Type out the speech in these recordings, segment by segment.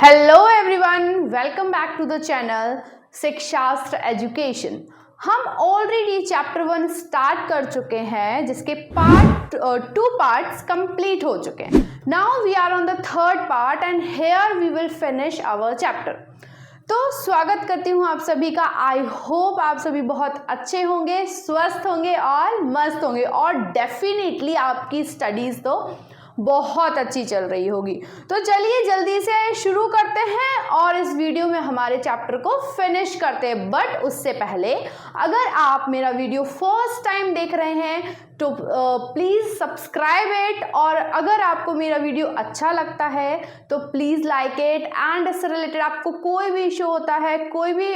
Hello everyone, welcome back to the channel Shikshastra education. हम already chapter 1 start कर चुके हैं, जिसके टू पार्ट्स कंप्लीट हो चुके हैं। Now we are on the third part and here we will finish our chapter. तो स्वागत करती हूँ आप सभी का। आई होप आप सभी बहुत अच्छे होंगे, स्वस्थ होंगे और मस्त होंगे, और डेफिनेटली आपकी स्टडीज तो बहुत अच्छी चल रही होगी। तो चलिए जल्दी से शुरू करते हैं और इस वीडियो में हमारे चैप्टर को फिनिश करते हैं। बट उससे पहले अगर आप मेरा वीडियो फर्स्ट टाइम देख रहे हैं तो प्लीज़ सब्सक्राइब इट, और अगर आपको मेरा वीडियो अच्छा लगता है तो प्लीज़ लाइक इट। एंड इससे रिलेटेड आपको कोई भी इशू होता है, कोई भी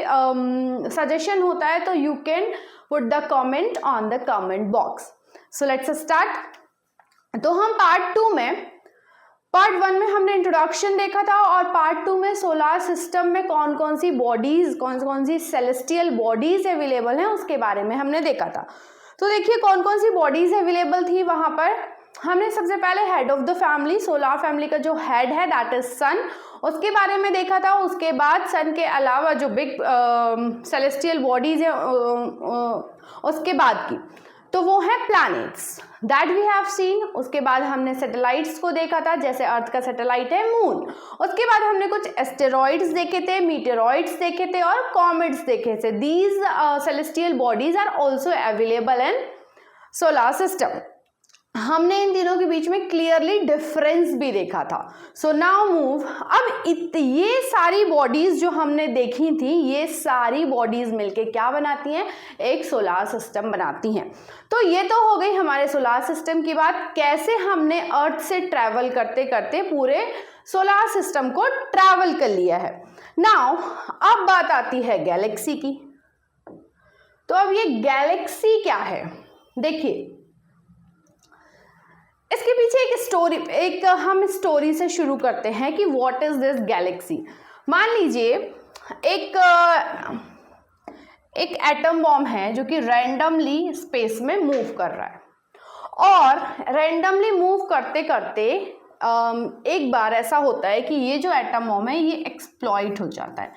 सजेशन होता है, तो you can put the comment on the comment box. So let's start. तो हम पार्ट 1 में हमने इंट्रोडक्शन देखा था, और पार्ट 2 में सोलार सिस्टम में कौन कौन सी बॉडीज, कौन सी सेलेस्टियल बॉडीज अवेलेबल हैं उसके बारे में हमने देखा था। तो देखिए कौन कौन सी बॉडीज अवेलेबल थी वहां पर। हमने सबसे पहले head of the family, solar family का जो हेड है दैट इज सन, उसके बारे में देखा था। उसके बाद सन के अलावा जो बिग सेलेस्टियल बॉडीज है उसके बाद की, तो वो है planets that we have seen. उसके बाद हमने सैटेलाइट्स को देखा था, जैसे अर्थ का सैटेलाइट है मून। उसके बाद हमने कुछ एस्टेरॉइड्स देखे थे, मीटेरॉइड्स देखे थे और कॉमेट्स देखे थे। These celestial bodies are also available in solar system. हमने इन तीनों के बीच में क्लियरली डिफरेंस भी देखा था। So now move. अब ये सारी बॉडीज जो हमने देखी थी, ये सारी बॉडीज मिलके क्या बनाती हैं? एक सोलार सिस्टम बनाती हैं। तो ये तो हो गई हमारे सोलार सिस्टम की बात, कैसे हमने अर्थ से ट्रैवल करते करते पूरे सोलार सिस्टम को ट्रैवल कर लिया है। नाउ अब बात आती है गैलेक्सी की। तो अब ये गैलेक्सी क्या है? देखिए इसके पीछे हम स्टोरी से शुरू करते हैं कि व्हाट इज दिस गैलेक्सी। मान लीजिए एक एटम बॉम्ब है जो कि रैंडमली स्पेस में मूव कर रहा है, और रैंडमली मूव करते करते एक बार ऐसा होता है कि ये जो एटम बॉम्ब है ये एक्सप्लॉइट हो जाता है,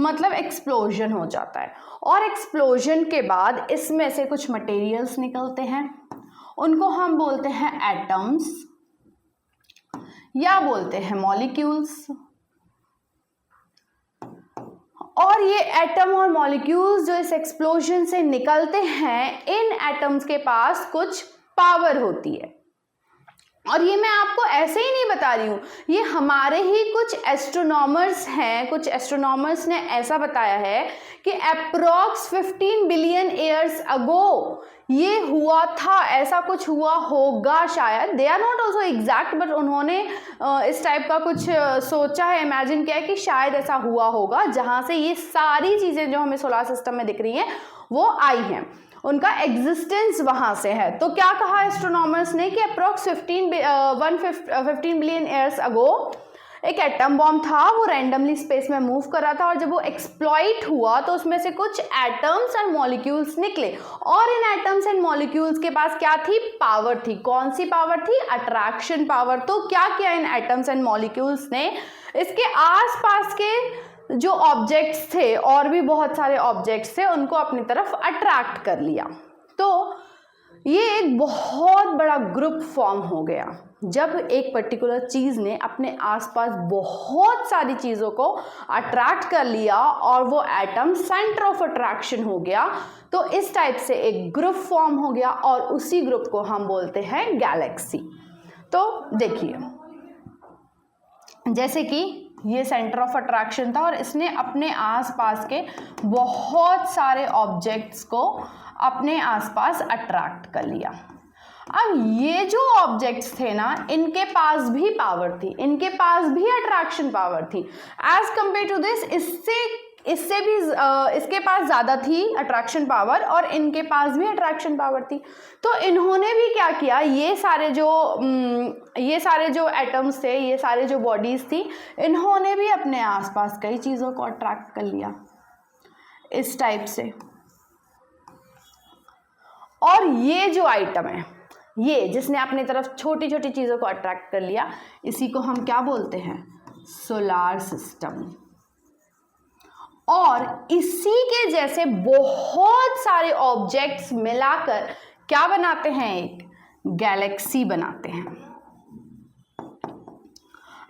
मतलब एक्सप्लोजन हो जाता है। और एक्सप्लोजन के बाद इसमें से कुछ मटेरियल्स निकलते हैं, उनको हम बोलते हैं एटम्स या बोलते हैं मॉलिक्यूल्स। और ये एटम और मॉलिक्यूल्स जो इस एक्सप्लोजन से निकलते हैं, इन एटम्स के पास कुछ पावर होती है। और ये मैं आपको ऐसे ही नहीं बता रही हूँ, ये हमारे ही कुछ एस्ट्रोनॉमर्स हैं, कुछ एस्ट्रोनॉमर्स ने ऐसा बताया है कि अप्रॉक्स 15 बिलियन ईयर्स अगो ये हुआ था, ऐसा कुछ हुआ होगा शायद। They are not also exact, but उन्होंने इस टाइप का कुछ सोचा है, इमेजिन किया है कि शायद ऐसा हुआ होगा, जहाँ से ये सारी चीज़ें जो हमें सोलार सिस्टम में दिख रही हैं वो आई हैं, उनका एग्जिस्टेंस वहां से है। तो क्या कहा एस्ट्रोनॉमर्स ने कि अप्रॉक्स 15 बिलियन ईयर्स अगो एक एटम बॉम्ब था, वो रैंडमली स्पेस में मूव कर रहा था, और जब वो एक्सप्लॉइट हुआ तो उसमें से कुछ एटम्स एंड मॉलिक्यूल्स निकले, और इन एटम्स एंड मॉलिक्यूल्स के पास क्या थी? पावर थी। कौन सी पावर थी? Attraction power. तो क्या किया इन एटम्स एंड मॉलिक्यूल्स ने? इसके आसपास के जो ऑब्जेक्ट्स थे, और भी बहुत सारे ऑब्जेक्ट्स थे, उनको अपनी तरफ अट्रैक्ट कर लिया। तो ये एक बहुत बड़ा ग्रुप फॉर्म हो गया जब एक पर्टिकुलर चीज़ ने अपने आसपास बहुत सारी चीज़ों को अट्रैक्ट कर लिया और वो एटम सेंटर ऑफ अट्रैक्शन हो गया। तो इस टाइप से एक ग्रुप फॉर्म हो गया, और उसी ग्रुप को हम बोलते हैं गैलेक्सी। तो देखिए जैसे कि ये सेंटर ऑफ अट्रैक्शन था, और इसने अपने आसपास के बहुत सारे ऑब्जेक्ट्स को अपने आसपास अट्रैक्ट कर लिया। अब ये जो ऑब्जेक्ट्स थे ना, इनके पास भी पावर थी, इनके पास भी अट्रैक्शन पावर थी। एज कंपेयर टू दिस, इससे भी इसके पास ज़्यादा थी अट्रैक्शन पावर, और इनके पास भी अट्रैक्शन पावर थी। तो इन्होंने भी क्या किया, ये सारे जो एटम्स थे, ये सारे जो बॉडीज़ थी, इन्होंने भी अपने आसपास कई चीज़ों को अट्रैक्ट कर लिया इस टाइप से। और ये जो आइटम है, ये जिसने अपनी तरफ छोटी छोटी चीज़ों को अट्रैक्ट कर लिया, इसी को हम क्या बोलते हैं? Solar system. और इसी के जैसे बहुत सारे ऑब्जेक्ट्स मिलाकर क्या बनाते हैं, एक गैलेक्सी बनाते हैं।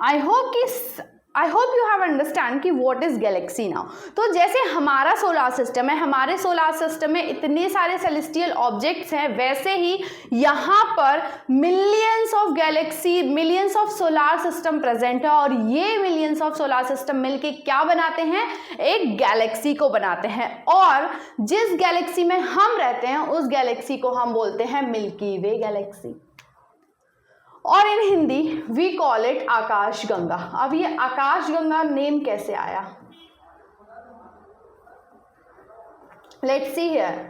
I hope you have understand कि व्हाट इज गैलेक्सी नाउ। तो जैसे हमारा सोलार सिस्टम है, हमारे सोलार सिस्टम में इतने सारे सेलेस्टियल ऑब्जेक्ट्स हैं, वैसे ही यहाँ पर millions of Galaxy, millions of solar system present है। और ये मिलियंस ऑफ सोलार सिस्टम मिलके क्या बनाते हैं, एक गैलेक्सी को बनाते हैं। और जिस गैलेक्सी में हम रहते हैं उस गैलेक्सी को हम बोलते हैं मिल्की वे गैलेक्सी, और इन हिंदी वी कॉल इट आकाश गंगा। अब ये आकाश गंगा नेम कैसे आया, let's see here.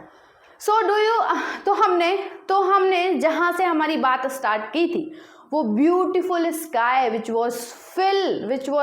So do you, तो हमने जहां से हमारी बात स्टार्ट की थी, वो beautiful sky which was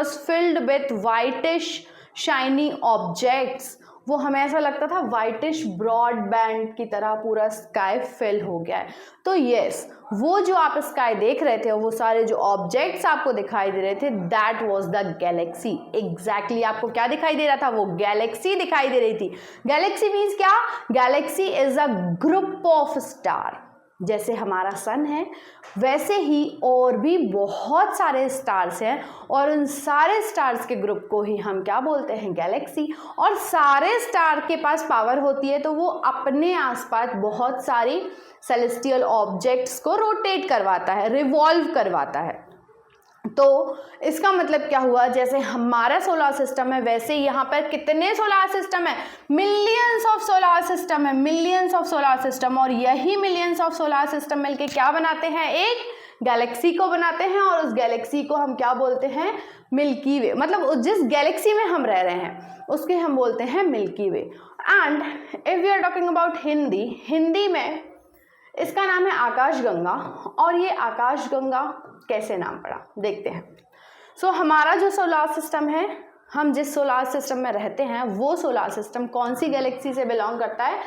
filled with whitish shiny objects, वो हमें ऐसा लगता था वाइटिश ब्रॉड बैंड की तरह पूरा स्काई फिल हो गया है। तो यस, वो जो आप स्काई देख रहे थे, वो सारे जो ऑब्जेक्ट्स आपको दिखाई दे रहे थे, that was the Galaxy. Exactly आपको क्या दिखाई दे रहा था, वो गैलेक्सी दिखाई दे रही थी। गैलेक्सी मीन्स क्या, Galaxy is a group of star. जैसे हमारा सन है वैसे ही और भी बहुत सारे स्टार्स हैं, और उन सारे स्टार्स के ग्रुप को ही हम क्या बोलते हैं, गैलेक्सी। और सारे स्टार के पास पावर होती है, तो वो अपने आसपास बहुत सारी सेलेस्टियल ऑब्जेक्ट्स को रोटेट करवाता है, रिवॉल्व करवाता है। तो इसका मतलब क्या हुआ, जैसे हमारा सोलार सिस्टम है वैसे यहाँ पर कितने सोलार सिस्टम है, मिलियंस ऑफ सोलार सिस्टम है, मिलियंस ऑफ सोलार सिस्टम। और यही मिलियंस ऑफ सोलार सिस्टम मिलके क्या बनाते हैं, एक गैलेक्सी को बनाते हैं। और उस गैलेक्सी को हम क्या बोलते हैं, मिल्की वे। मतलब जिस गैलेक्सी में हम रह रहे हैं उसके हम बोलते हैं milky way. And if we are talking about Hindi में इसका नाम है आकाश गंगा। और ये आकाश गंगा कैसे नाम पड़ा, देखते हैं। सो हमारा जो सोलार सिस्टम है, हम जिस सोलार सिस्टम में रहते हैं, वो सोलार सिस्टम कौन सी गैलेक्सी से बिलोंग करता है,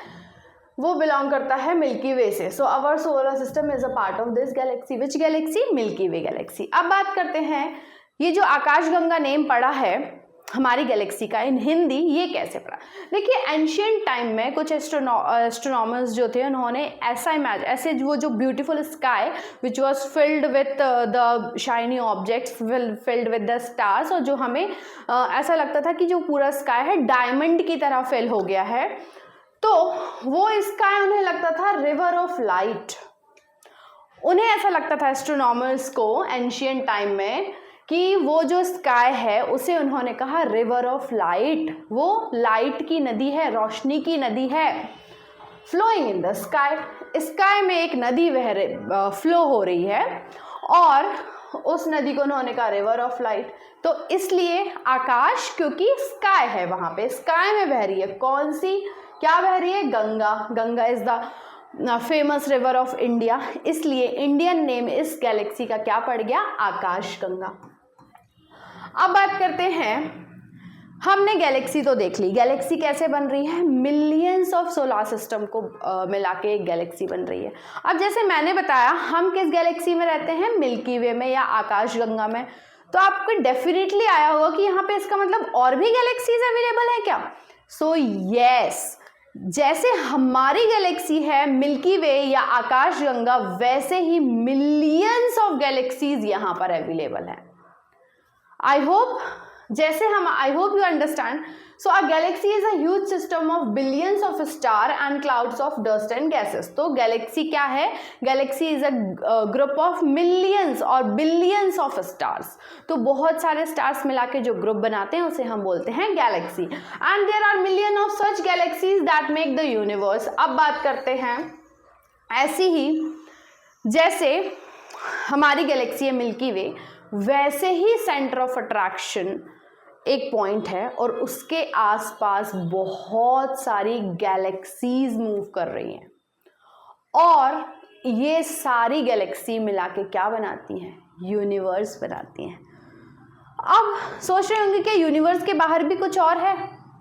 वो बिलोंग करता है मिल्की वे से। So our solar system is a part of this galaxy. Which galaxy, Milky Way galaxy. अब बात करते हैं, ये जो आकाश गंगा नेम पड़ा है हमारी गैलेक्सी का इन हिंदी, ये कैसे पड़ा। देखिए एंशियंट टाइम में कुछ एस्ट्रोनॉमर्स जो थे, उन्होंने ऐसे वो जो beautiful sky which was filled with the shiny objects, filled with the stars, और जो हमें ऐसा लगता था कि जो पूरा स्काई है डायमंड की तरह फिल हो गया है, तो वो स्काई उन्हें लगता था रिवर ऑफ लाइट। उन्हें ऐसा लगता था एस्ट्रोनॉमर्स को एंशियंट टाइम में कि वो जो स्काई है उसे उन्होंने कहा रिवर ऑफ लाइट। वो लाइट की नदी है, रोशनी की नदी है, flowing in the sky. Sky में एक नदी फ्लो हो रही है, और उस नदी को उन्होंने कहा रिवर ऑफ लाइट। तो इसलिए आकाश, क्योंकि स्काई है वहाँ पे, स्काई में बह रही है, कौन सी, क्या बह रही है, Ganga. Ganga is the famous river of India, इसलिए इंडियन नेम इस गैलेक्सी का क्या पड़ गया, आकाश गंगा। अब बात करते हैं, हमने गैलेक्सी तो देख ली, गैलेक्सी कैसे बन रही है, मिलियंस ऑफ सोलार सिस्टम को मिला के एक गैलेक्सी बन रही है। अब जैसे मैंने बताया, हम किस गैलेक्सी में रहते हैं, मिल्की वे में या आकाश गंगा में। तो आपको डेफिनेटली आया होगा कि यहाँ पे इसका मतलब और भी गैलेक्सीज अवेलेबल है क्या। सो यस, जैसे हमारी गैलेक्सी है मिल्की वे या आकाश गंगा, वैसे ही मिलियंस ऑफ गैलेक्सीज यहाँ पर अवेलेबल है। I hope you understand. So a galaxy is a huge system of billions of star and clouds of dust and gases. तो गैलेक्सी क्या है, Galaxy is a group of millions और billions of stars. तो बहुत सारे stars मिला के जो ग्रुप बनाते हैं उसे हम बोलते हैं galaxy. And there are million of such galaxies that make the universe. अब बात करते हैं, ऐसी ही जैसे हमारी गैलेक्सी है मिल्की वे, वैसे ही सेंटर ऑफ अट्रैक्शन एक पॉइंट है, और उसके आसपास बहुत सारी गैलेक्सीज मूव कर रही हैं, और ये सारी गैलेक्सी मिला के क्या बनाती हैं, यूनिवर्स बनाती हैं। अब सोच रहे होंगे कि यूनिवर्स के बाहर भी कुछ और है।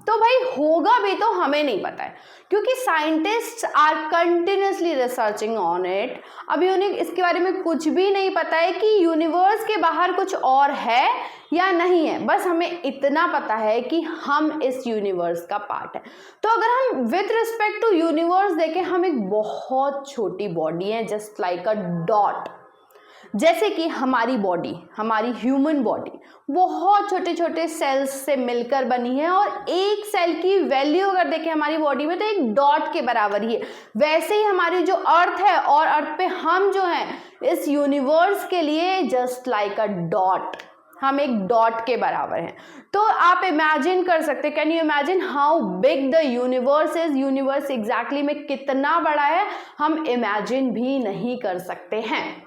तो भाई होगा भी तो हमें नहीं पता है, क्योंकि scientists are continuously researching on it. अभी उन्हें इसके बारे में कुछ भी नहीं पता है कि यूनिवर्स के बाहर कुछ और है या नहीं है, बस हमें इतना पता है कि हम इस यूनिवर्स का पार्ट है। तो अगर हम विथ रिस्पेक्ट टू यूनिवर्स देखें, हम एक बहुत छोटी बॉडी है, जस्ट लाइक अ डॉट। जैसे कि हमारी बॉडी, हमारी ह्यूमन बॉडी बहुत छोटे छोटे सेल्स से मिलकर बनी है, और एक सेल की वैल्यू अगर देखें हमारी बॉडी में तो एक डॉट के बराबर ही है। वैसे ही हमारी जो अर्थ है, और अर्थ पे हम जो हैं इस यूनिवर्स के लिए जस्ट लाइक अ डॉट, हम एक डॉट के बराबर हैं। तो आप इमेजिन कर सकते, can you imagine how big the universe is? Universe exactly में कितना बड़ा है हम इमेजिन भी नहीं कर सकते हैं।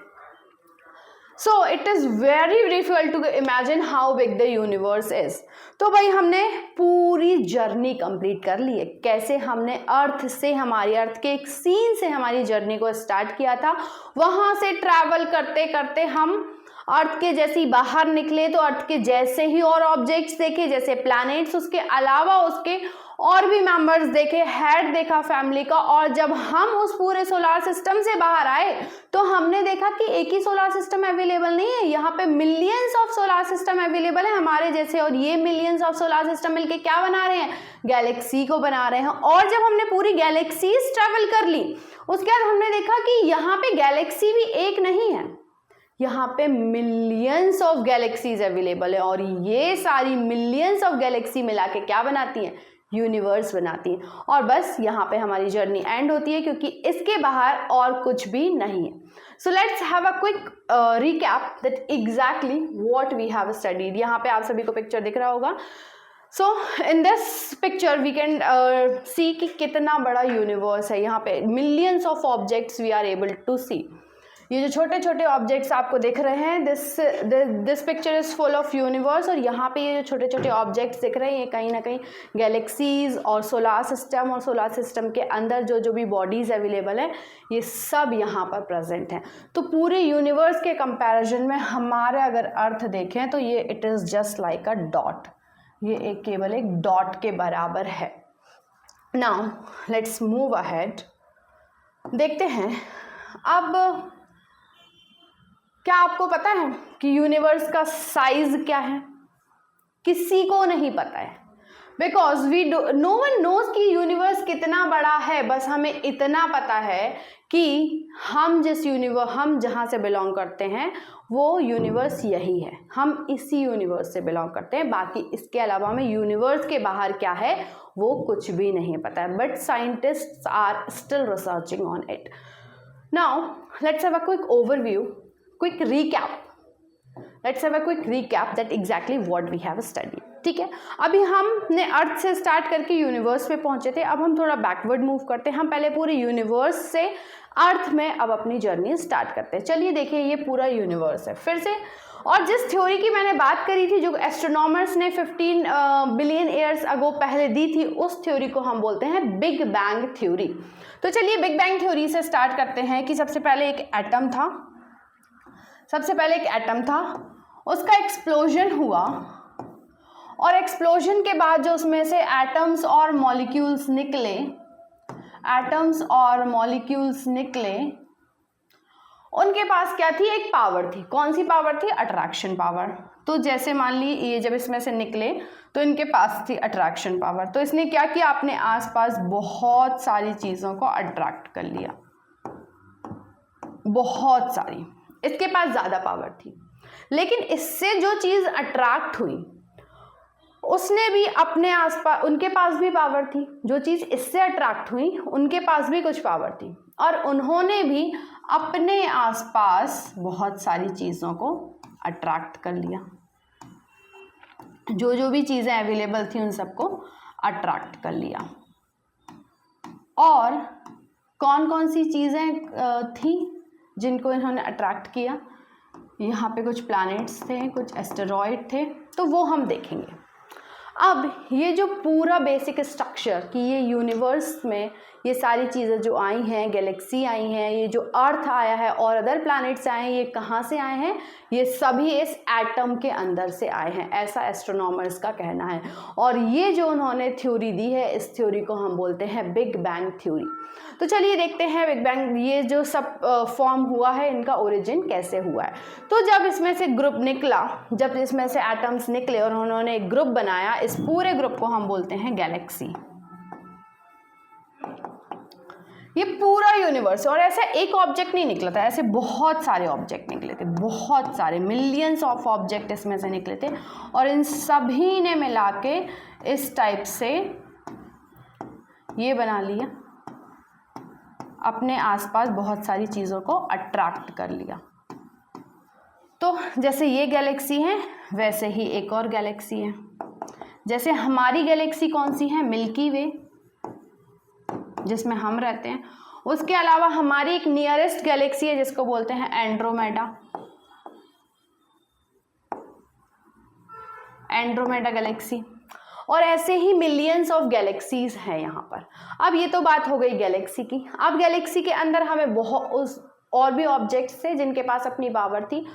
So it is very difficult to imagine how big the universe is. तो भाई हमने पूरी जर्नी कंप्लीट कर ली है। कैसे? हमने अर्थ से, हमारी अर्थ के एक सीन से हमारी जर्नी को स्टार्ट किया था। वहां से ट्रैवल करते करते हम अर्थ के जैसे ही बाहर निकले तो अर्थ के जैसे ही और ऑब्जेक्ट्स देखे, जैसे प्लैनेट्स, उसके अलावा उसके और भी मेंबर्स देखे, हेड देखा फैमिली का। और जब हम उस पूरे सोलार सिस्टम से बाहर आए तो हमने देखा कि एक ही सोलार सिस्टम अवेलेबल नहीं है, यहाँ पे millions of solar system available है हमारे जैसे। और ये मिलियंस ऑफ सोलार सिस्टम मिलके क्या बना रहे हैं? गैलेक्सी को बना रहे हैं। और जब हमने पूरी गैलेक्सीज ट्रेवल कर ली, उसके बाद हमने देखा कि यहाँ पे गैलेक्सी भी एक नहीं है, यहाँ पे मिलियंस ऑफ गैलेक्सीज अवेलेबल है। और ये सारी मिलियंस ऑफ गैलेक्सी मिला के क्या बनाती हैं? यूनिवर्स बनाती हैं। और बस यहाँ पे हमारी जर्नी एंड होती है, क्योंकि इसके बाहर और कुछ भी नहीं है। So let's have a quick recap that exactly what we have studied. यहाँ पे आप सभी को पिक्चर दिख रहा होगा। So in this picture we can see कि कितना बड़ा यूनिवर्स है। यहाँ पे millions of objects we are able to see. ये जो छोटे छोटे ऑब्जेक्ट्स आपको दिख रहे हैं, this picture is full of universe. और यहाँ पे ये जो छोटे छोटे ऑब्जेक्ट्स दिख रहे हैं, ये कहीं ना कहीं गैलेक्सीज और सोलार सिस्टम, और सोलार सिस्टम के अंदर जो जो भी बॉडीज़ अवेलेबल हैं, ये सब यहाँ पर प्रेजेंट हैं। तो पूरे यूनिवर्स के कंपैरिजन में हमारे अगर अर्थ देखें तो ये it is just like a dot, ये एक केवल एक डॉट के बराबर है। नाउ लेट्स मूव अहेड, देखते हैं अब क्या आपको पता है कि यूनिवर्स का साइज क्या है? किसी को नहीं पता है, बिकॉज नो वन नोज कि यूनिवर्स कितना बड़ा है। बस हमें इतना पता है कि हम जहाँ से बिलोंग करते हैं वो यूनिवर्स यही है, हम इसी यूनिवर्स से बिलोंग करते हैं। बाकी इसके अलावा हमें यूनिवर्स के बाहर क्या है वो कुछ भी नहीं पता है, but scientists are still researching on it. Now let's have a quick overview, quick recap. Let's have a quick recap that exactly what we have studied. ठीक है, अभी हमने अर्थ से स्टार्ट करके यूनिवर्स पे पहुंचे थे। अब हम थोड़ा बैकवर्ड मूव करते हैं। हम पहले पूरे यूनिवर्स से अर्थ में अब अपनी जर्नी स्टार्ट करते हैं। चलिए देखिए, ये पूरा यूनिवर्स है फिर से। और जिस थ्योरी की मैंने बात करी थी, जो एस्ट्रोनॉमर्स ने 15 बिलियन ईयर्स अगो पहले दी थी, उस थ्योरी को हम बोलते हैं बिग बैंग थ्योरी। तो चलिए बिग बैंग थ्योरी से स्टार्ट करते हैं कि सबसे पहले एक एटम था, उसका एक्सप्लोजन हुआ, और एक्सप्लोजन के बाद जो उसमें से एटम्स और मॉलिक्यूल्स निकले, उनके पास क्या थी? एक पावर थी। कौन सी पावर थी? Attraction power. तो जैसे मान ली ये जब इसमें से निकले तो इनके पास थी अट्रैक्शन पावर। तो इसने क्या किया? अपने आसपास बहुत सारी चीज़ों को अट्रैक्ट कर लिया, बहुत सारी। इसके पास ज़्यादा पावर थी, लेकिन इससे जो चीज़ अट्रैक्ट हुई उसने भी अपने आसपास, उनके पास भी पावर थी। जो चीज़ इससे अट्रैक्ट हुई उनके पास भी कुछ पावर थी, और उन्होंने भी अपने आसपास बहुत सारी चीज़ों को अट्रैक्ट कर लिया। जो जो भी चीज़ें अवेलेबल थी उन सबको अट्रैक्ट कर लिया। और कौन कौन सी चीज़ें थी जिनको इन्होंने अट्रैक्ट किया? यहाँ पे कुछ प्लैनेट्स थे, कुछ एस्टेरॉयड थे, तो वो हम देखेंगे। अब ये जो पूरा बेसिक स्ट्रक्चर कि ये यूनिवर्स में ये सारी चीज़ें जो आई हैं, गैलेक्सी आई हैं, ये जो अर्थ आया है और अदर प्लैनेट्स आए हैं, ये कहाँ से आए हैं? ये सभी इस एटम के अंदर से आए हैं, ऐसा एस्ट्रोनॉमर्स का कहना है। और ये जो उन्होंने थ्योरी दी है, इस थ्योरी को हम बोलते हैं बिग बैंग थ्योरी। तो चलिए देखते हैं बिग बैंग, ये जो सब फॉर्म हुआ है, इनका ओरिजिन कैसे हुआ है। तो जब इसमें से ग्रुप निकला, जब इसमें से एटम्स निकले और उन्होंने एक ग्रुप बनाया, इस पूरे ग्रुप को हम बोलते हैं गैलेक्सी। ये पूरा यूनिवर्स, और ऐसा एक ऑब्जेक्ट नहीं निकला था, ऐसे बहुत सारे ऑब्जेक्ट निकले थे, बहुत सारे, मिलियंस ऑफ ऑब्जेक्ट इसमें से निकले थे, और इन सभी ने मिला के इस टाइप से ये बना लिया, अपने आसपास बहुत सारी चीज़ों को अट्रैक्ट कर लिया। तो जैसे ये गैलेक्सी है, वैसे ही एक और गैलेक्सी है। जैसे हमारी गैलेक्सी कौन सी है? मिल्की वे, जिसमें हम रहते हैं। उसके अलावा हमारी एक नियरेस्ट गैलेक्सी है जिसको बोलते हैं एंड्रोमेडा, एंड्रोमेडा गैलेक्सी। और ऐसे ही मिलियंस ऑफ गैलेक्सीज हैं यहाँ पर। अब ये तो बात हो गई गैलेक्सी की। अब गैलेक्सी के अंदर हमें बहुत और भी ऑब्जेक्ट्स थे जिनके पास अपनी पावर थी।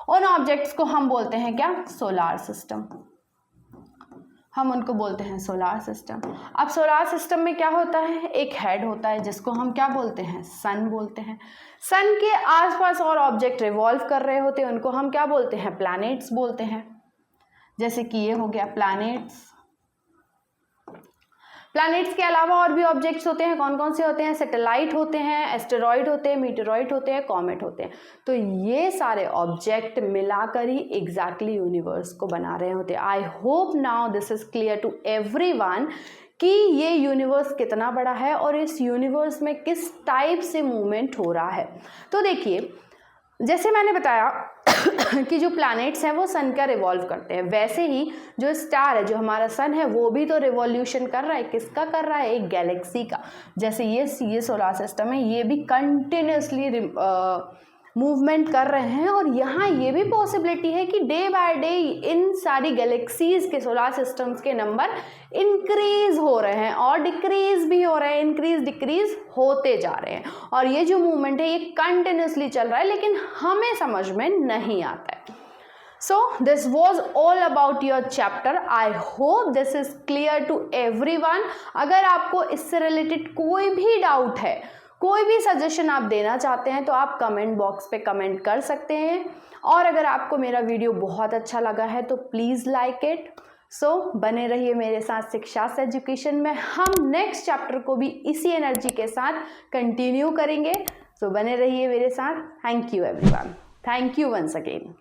उन ऑब्जेक्ट्स को हम बोलते हैं क्या? Solar system. हम उनको बोलते हैं सोलार सिस्टम। अब सोलार सिस्टम में क्या होता है? एक हेड होता है जिसको हम क्या बोलते हैं? सन बोलते हैं। सन के आसपास और ऑब्जेक्ट रिवॉल्व कर रहे होते हैं, उनको हम क्या बोलते हैं? प्लैनेट्स बोलते हैं। जैसे कि ये हो गया प्लैनेट्स। प्लैनेट्स के अलावा और भी ऑब्जेक्ट्स होते हैं। कौन कौन से होते हैं? सैटेलाइट होते हैं, एस्टेरॉइड होते हैं, मीटेरॉइड होते हैं, कॉमेट होते हैं। तो ये सारे ऑब्जेक्ट मिलाकर ही एग्जैक्टली यूनिवर्स को बना रहे होते हैं। I hope now this is clear to everyone कि ये यूनिवर्स कितना बड़ा है और इस यूनिवर्स में किस टाइप से मूवमेंट हो रहा है। तो देखिए, जैसे मैंने बताया कि जो प्लैनेट्स हैं वो सन का रिवॉल्व करते हैं, वैसे ही जो स्टार है, जो हमारा सन है, वो भी तो रिवॉल्यूशन कर रहा है। किसका कर रहा है? एक गैलेक्सी का। जैसे ये सोलार सिस्टम है, ये भी कंटिन्यूसली मूवमेंट कर रहे हैं। और यहाँ ये भी पॉसिबिलिटी है कि डे बाय डे इन सारी गैलेक्सीज के, सोलार सिस्टम्स के नंबर इंक्रीज हो रहे हैं और डिक्रीज भी हो रहे हैं, इंक्रीज डिक्रीज होते जा रहे हैं। और ये जो मूवमेंट है ये कंटिन्यूसली चल रहा है, लेकिन हमें समझ में नहीं आता है। So this was all about your chapter. I hope this is clear to everyone. अगर आपको इससे रिलेटेड कोई भी डाउट है, कोई भी सजेशन आप देना चाहते हैं, तो आप कमेंट बॉक्स पे कमेंट कर सकते हैं। और अगर आपको मेरा वीडियो बहुत अच्छा लगा है तो प्लीज़ लाइक इट। सो बने रहिए मेरे साथ शिक्षास्त्र एजुकेशन में। हम नेक्स्ट चैप्टर को भी इसी एनर्जी के साथ कंटिन्यू करेंगे। सो बने रहिए मेरे साथ। Thank you everyone. Thank you once again.